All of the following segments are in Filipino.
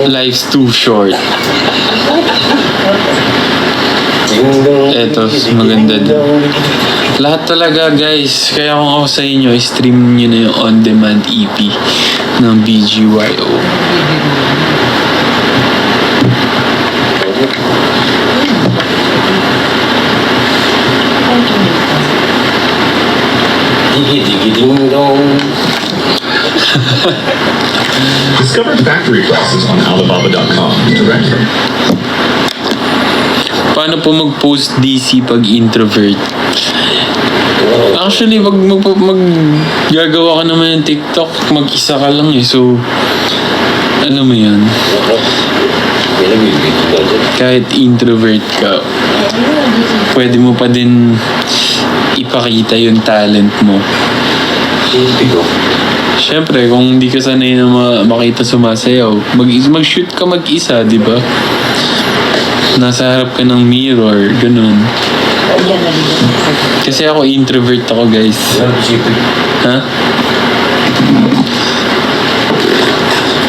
Life's too short. Eto, maganda din. Lahat talaga guys, kaya kung ako sa inyo, stream nyo na yung on-demand EP ng BGYO. Discover factory prices on Alibaba.com direct from. Paano po mag-post DC pag introvert? Actually, pag gagawa ka naman ng TikTok, mag-isa ka lang eh. So, alam mo yan. Kahit introvert ka, pwede mo pa din ipakita yung talent mo. Siyempre, kung hindi ka sanay na makita sumasayaw, mag-shoot ka mag-isa, di ba? Nasa harap ka ng mirror, ganun. Kasi ako introvert ako, guys. Ha?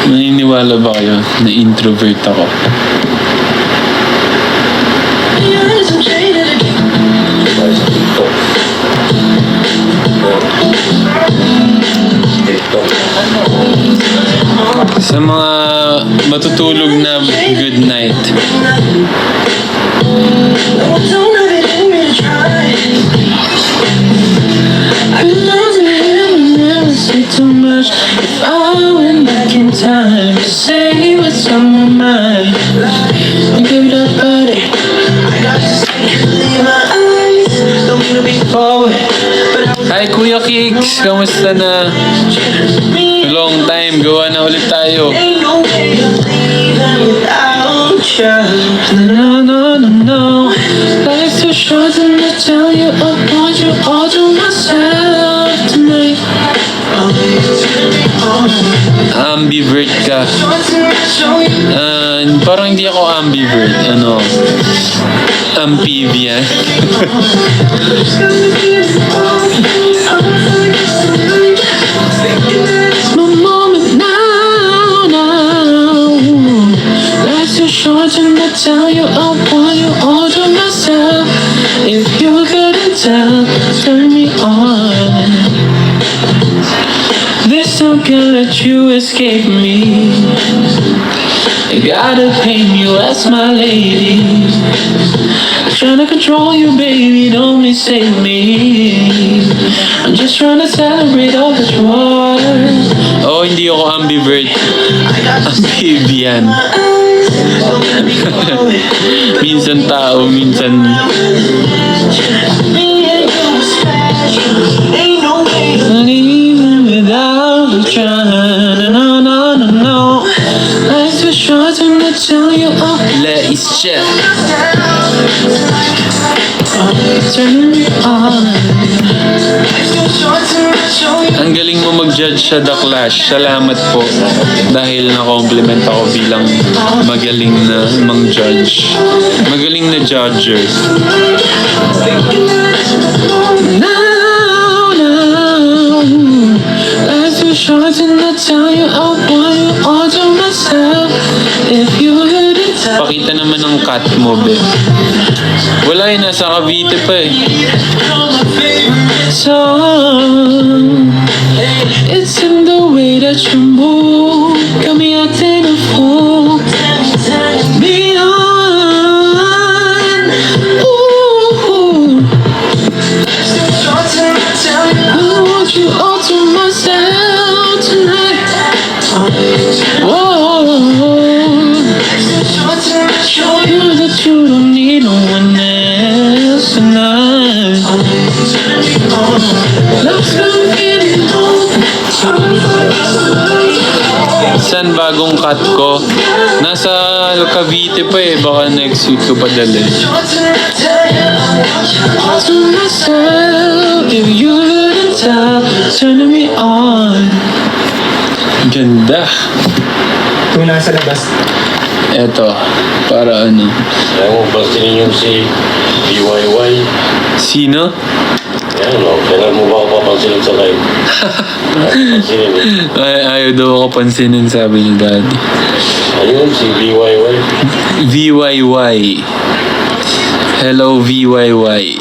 Naniniwala ba kayo na introvert ako? Sa mga matutulog na good night. Too much. If I went back in time to say what's on my mind, and give that body, I got to say, leave my eyes, don't mean to be forward. Hi Kuya Kicks, kamusta na? Long time, gawa na ulit tayo. Ain't no way to leave them without you. No, no, no, no. Life's too short to not tell you I want you all to myself tonight. Ambivert ka. Parang hindi ako ambivert. Ano? Amphibian. My moment now, now. Life's too short to not tell you I want you all to myself. If you couldn't tell, turn me on. This time can't let you escape me. I gotta paint you as my lady. Trying to control you, baby, don't mistake me. I'm just trying to celebrate all that you are. Oh, hindi ako ambivert. Amphibian. Minsan tao, minsan... Without you trying, no, no, no, no. Life's too short to not tell you all. Let's check. Turn me on. Ang galing mo mag-judge sa The Clash. Salamat po. Dahil na-compliment ako bilang magaling na mang-judge. Magaling na judger. Short to not tell you I want you all to myself. If you couldn't tell. Pakita naman ng cat mo, be. Wala eh, nasa Cavite pa eh. Song. It's in the way that you move. Got me acting a fool. Beyond. Ooh. I want you all to myself. Whoa, show you that you don't need no one else tonight. Let's go get it home. San bagong cut ko? Nasa Cavite pa eh, baka next week ko padali. To myself, if you couldn't tell, turn me on. Ganda. Kung nasa labas. Eto, para ano? Ayaw mo ba yung si BYY? Sino? Ano, kailan mo ba ako papansinin sa live? Pansinin eh. Ayaw daw ako pansinin, sabi ni Daddy. Ayun, si BYY. VYY. Hello, VYY.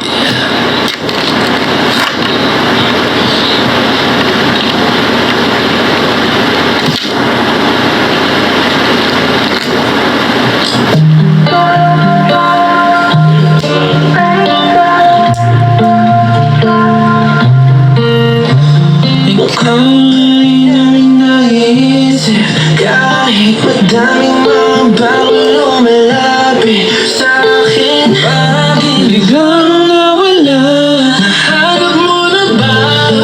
Ikaw ay naiisip kahit madaming mga bago lumalapit sa'kin. Bakit biglang nawala? Nahanap mo na ba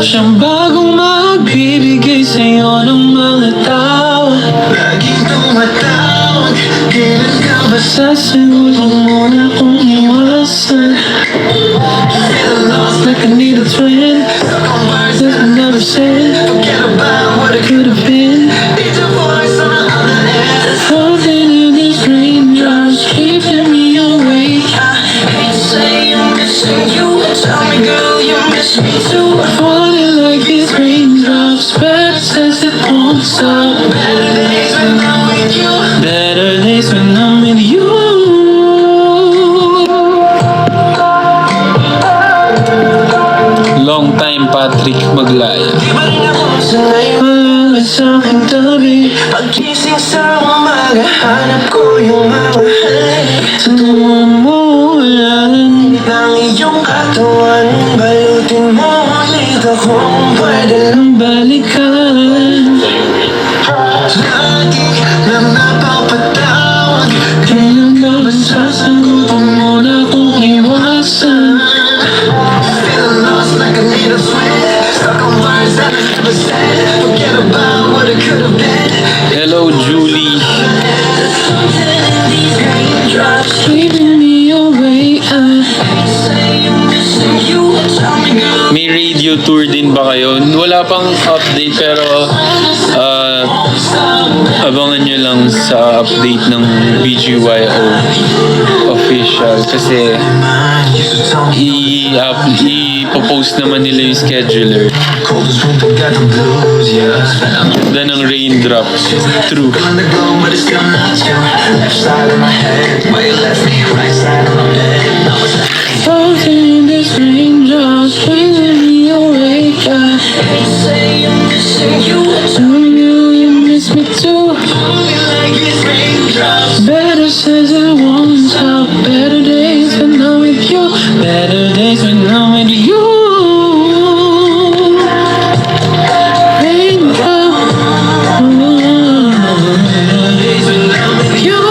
siyang bagong magbibigay sa'yo ng mga tao? Laging tumatawag, kailan ka ba sasagot? Huwag mo na kong iwasan. Feel lost like I need a twin. Stuck on words that I never said. Forget about what it could have been. Need your voice on the other end. Something in these raindrops keeping me awake. I hate to say I'm missing you. Tell me, girl, you miss me too. I falling like these raindrops. Bad says it won't stop. Better days when I'm with you. Better days when I'm with you. Long time Patrick Maglaya. Di ba rin ako sanay malala sa aking tabi? Pagkising sa umaga, hanap ko yung mawahal. Sa tuwa mo, walan ng iyong katawan. Balutin mo ulit ako kung pwede lang balikan. Lagi lang napapatawag. Kailan ka ba sasagot? Huwag mo na kong iwasan. Feeling lost like I need a swim. Stuck on words that I never said. Forget about what it could have been. Hello, Julie. Keeping me away. May radio tour din ba kayo? Wala pang update pero abangan nyo lang sa update ng BGYO official kasi i-post naman nila yung scheduler. Ganda ng raindrop. True. Something in this raindrops keeping me awake. I hate to say I'm missing you. Tell you you miss me too. Better says it won't stop. Better days when I'm with you. Better days when I'm with you. Raindrop. Better days when I'm with you.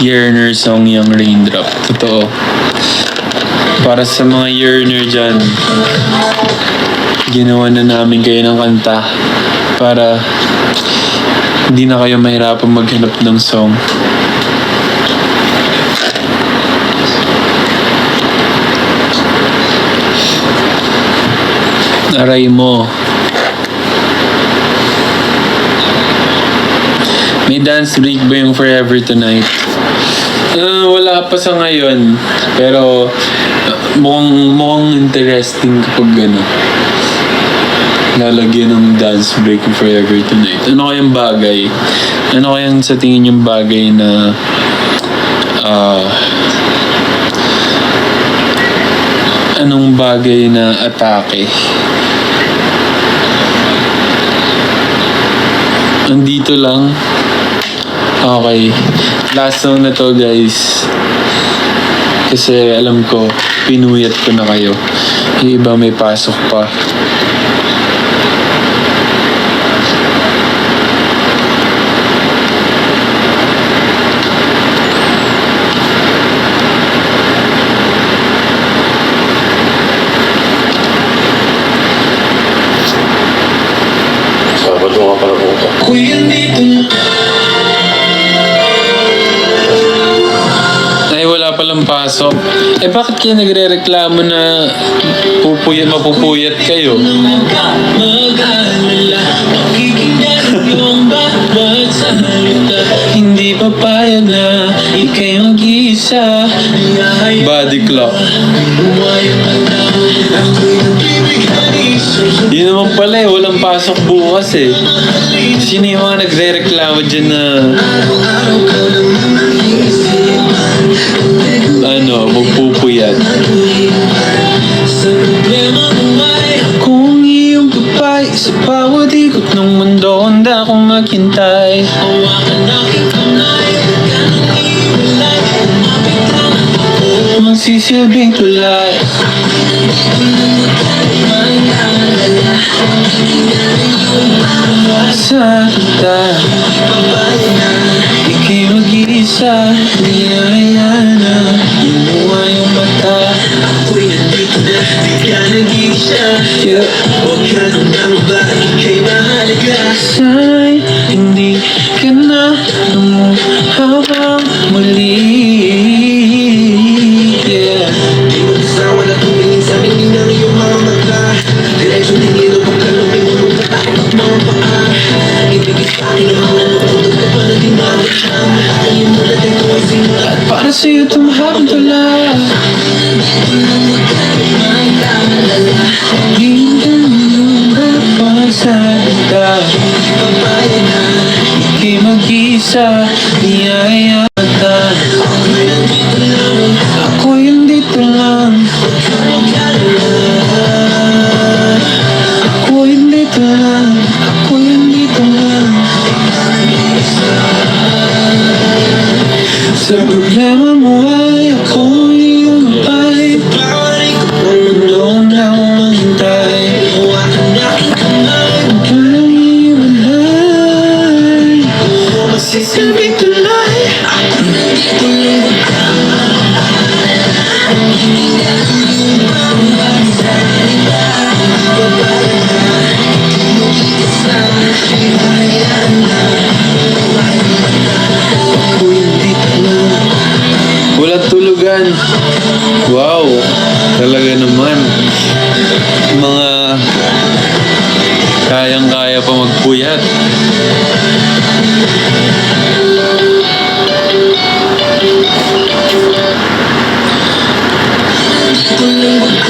Yearner song yung raindrop. Totoo. Para sa mga yearner dyan, ginawa na namin kayo ng kanta para hindi na kayo mahirapan maghanap ng song. Aray mo. May dance break ba yung Forever Tonight? Wala pa sa ngayon. Pero mukhang interesting kapag gano'n. Lalagyan ng dance break yung Forever Tonight. Ano kayang bagay? Ano kayang sa tingin yung bagay na anong bagay na atake? Andito lang. Okay. Last song na to, guys. Kasi alam ko, pinuyat ko na kayo. Yung iba may pasok pa. Sabado nga pala po. Kuya, dito na. Ay, wala palang pasok. Eh, bakit kayo nagre-reklamo na mapupuyat kayo? Mag-alala, pakikinggan yung Hindi papayag na ika'y mag-isa. Body clock. Yun naman pala eh, walang pasok bukas eh. Sino yung mga nagre-reklamo dyan na magpupuyat? Kung iyong gabay sa bawat ikot ng mundo, handa akong maghintay. Magsisilbing tulay. Sa kita, ika'y mag-iisa. Niyaya na lumuha yung mata. Ako'y nandito na, di ka nag-iisa. Huwag ka nang nangba, ika'y mahalaga. Sana'y hindi ka na lumuhabang muli. Di mo nasawa na tumingin sa amin ng iyong mga mata. Diretso tingin o pagkaluming mo nung tatakot at mga paa. Ibigay sa akin ang mga matutog na pa na dinamit siya. Ayaw mo na din ko ay simula. At para sa'yo tumahabang tula. Hindi mo napasada. Ika'y mag-isa, niyaya ka. Ako'y andito lang. Ako'y andito lang. Ako'y andito lang. Sa problema mo ay ako'y iyong gabay. Bawat ikot ng mundo na umantay. Hawakan na aking kamay. Huwag ka nang iwalay. Magsisilbing tulay. Ako'y nandito lang. Walang tulugan. Wow, talaga naman. Mga kayang-kaya pa magpuyat.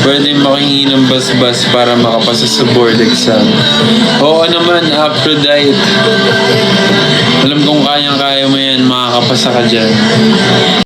Pwede makingi ng bas-bas para makapasa sa board exam. Oo naman, Aphrodite. Alam kong kayang-kaya mo yan, makakapasa ka dyan.